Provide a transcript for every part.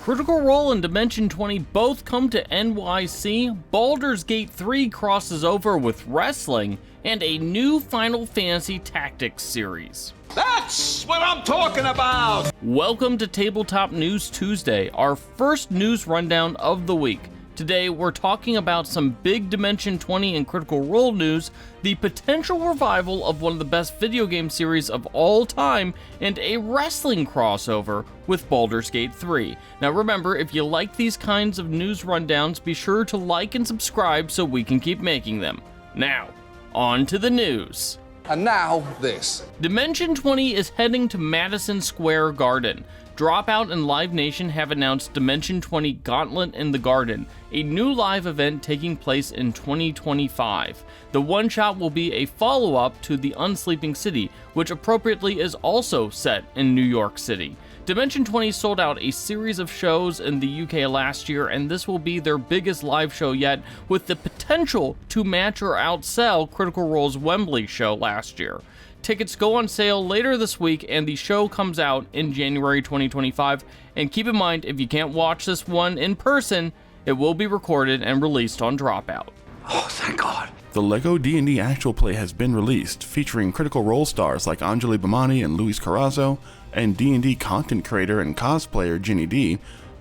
Critical Role and Dimension 20 both come to NYC, Baldur's Gate 3 crosses over with wrestling, and a new Final Fantasy Tactics series. That's what I'm talking about! Welcome to Tabletop News Tuesday, our first news rundown of the week. Today, we're talking about some big Dimension 20 and Critical Role news, the potential revival of one of the best video game series of all time, and a wrestling crossover with Baldur's Gate 3. Now remember, if you like these kinds of news rundowns, be sure to like and subscribe so we can keep making them. Now, on to the news. And now, this. Dimension 20 is heading to Madison Square Garden. Dropout and Live Nation have announced Dimension 20 Gauntlet in the Garden, a new live event taking place in 2025. The one-shot will be a follow-up to The Unsleeping City, which appropriately is also set in New York City. Dimension 20 sold out a series of shows in the UK last year, and this will be their biggest live show yet, with the potential to match or outsell Critical Role's Wembley show last year. Tickets go on sale later this week, and the show comes out in January 2025. And keep in mind, if you can't watch this one in person, it will be recorded and released on Dropout. Oh, thank God. The LEGO D&D Actual play has been released, featuring Critical Role stars like Anjali Bhimani and Luis Carrazzo, and D&D content creator and cosplayer Ginny D,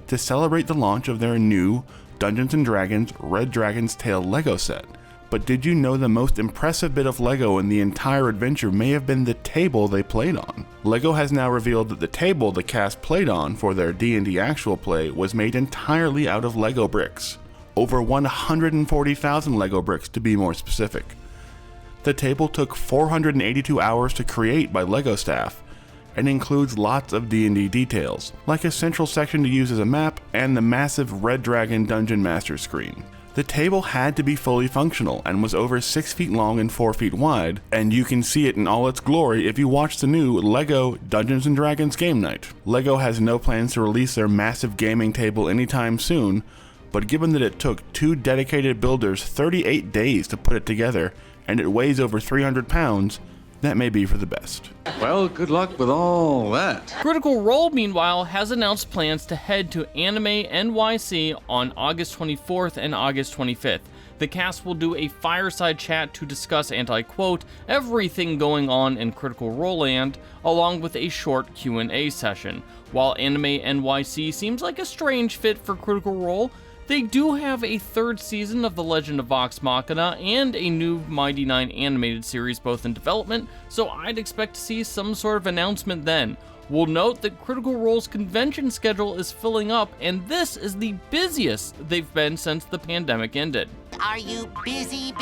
to celebrate the launch of their new Dungeons & Dragons Red Dragon's Tale LEGO set. But did you know the most impressive bit of LEGO in the entire adventure may have been the table they played on? LEGO has now revealed that the table the cast played on for their D&D Actual play was made entirely out of LEGO bricks. Over 140,000 LEGO bricks to be more specific. The table took 482 hours to create by LEGO staff, and includes lots of D&D details, like a central section to use as a map and the massive Red Dragon Dungeon Master screen. The table had to be fully functional and was over 6 feet long and 4 feet wide, and you can see it in all its glory if you watch the new LEGO Dungeons & Dragons Game Night. LEGO has no plans to release their massive gaming table anytime soon, but given that it took 2 dedicated builders 38 days to put it together, and it weighs over 300 pounds, that may be for the best. Well, good luck with all that. Critical Role, meanwhile, has announced plans to head to Anime NYC on August 24th and August 25th. The cast will do a fireside chat to discuss, and I quote, everything going on in Critical Role land, along with a short Q&A session. While Anime NYC seems like a strange fit for Critical Role, they do have a third season of The Legend of Vox Machina and a new Mighty Nine animated series both in development, so I'd expect to see some sort of announcement then. We'll note that Critical Role's convention schedule is filling up, and this is the busiest they've been since the pandemic ended. Are you busy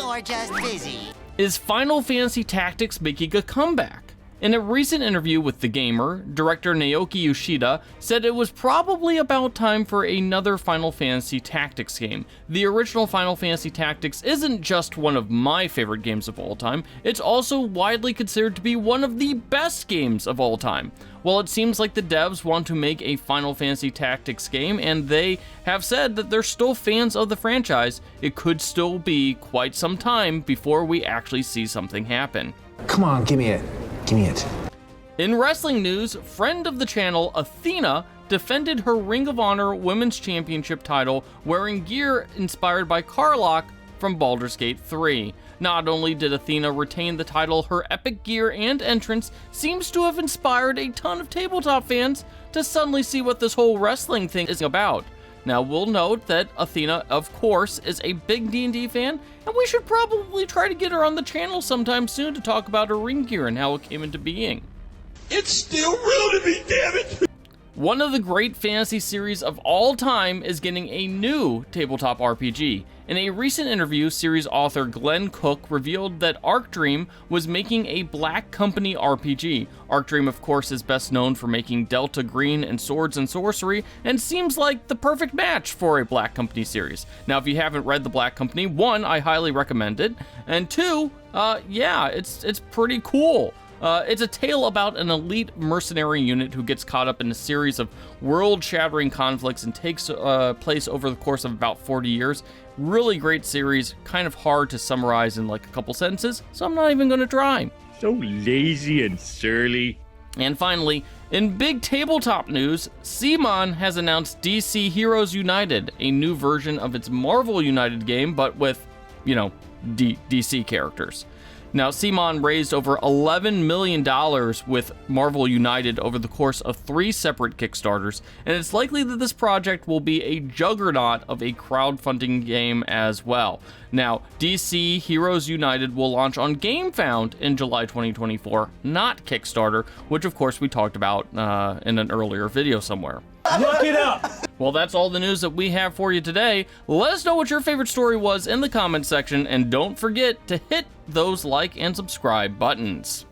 or just busy? Is Final Fantasy Tactics making a comeback? In a recent interview with The Gamer, director Naoki Yoshida said it was probably about time for another Final Fantasy Tactics game. The original Final Fantasy Tactics isn't just one of my favorite games of all time, it's also widely considered to be one of the best games of all time. Well, it seems like the devs want to make a Final Fantasy Tactics game, and they have said that they're still fans of the franchise. It could still be quite some time before we actually see something happen. Come on, give me it. Give me it. In wrestling news, friend of the channel, Athena, defended her Ring of Honor Women's Championship title wearing gear inspired by Karlach from Baldur's Gate 3. Not only did Athena retain the title, her epic gear and entrance seems to have inspired a ton of tabletop fans to suddenly see what this whole wrestling thing is about. Now, we'll note that Athena, of course, is a big D&D fan, and we should probably try to get her on the channel sometime soon to talk about her ring gear and how it came into being. It's still real to me, damn it! One of the great fantasy series of all time is getting a new tabletop RPG. In a recent interview, series author Glenn Cook revealed that Arc Dream was making a Black Company RPG. Arc Dream, of course, is best known for making Delta Green and Swords and Sorcery, and seems like the perfect match for a Black Company series. Now, if you haven't read The Black Company, 1, I highly recommend it, and 2, yeah, it's pretty cool. It's a tale about an elite mercenary unit who gets caught up in a series of world-shattering conflicts and takes place over the course of about 40 years. Really great series, kind of hard to summarize in like a couple sentences, so I'm not even going to try. So lazy and surly. And finally, in big tabletop news, CMON has announced DC Heroes United, a new version of its Marvel United game, but with, DC characters. Now, CMON raised over $11 million with Marvel United over the course of 3 separate Kickstarters, and it's likely that this project will be a juggernaut of a crowdfunding game as well. Now, DC Heroes United will launch on GameFound in July 2024, not Kickstarter, which of course we talked about in an earlier video somewhere. Look it up! Well, that's all the news that we have for you today. Let us know what your favorite story was in the comments section, and don't forget to hit those like and subscribe buttons.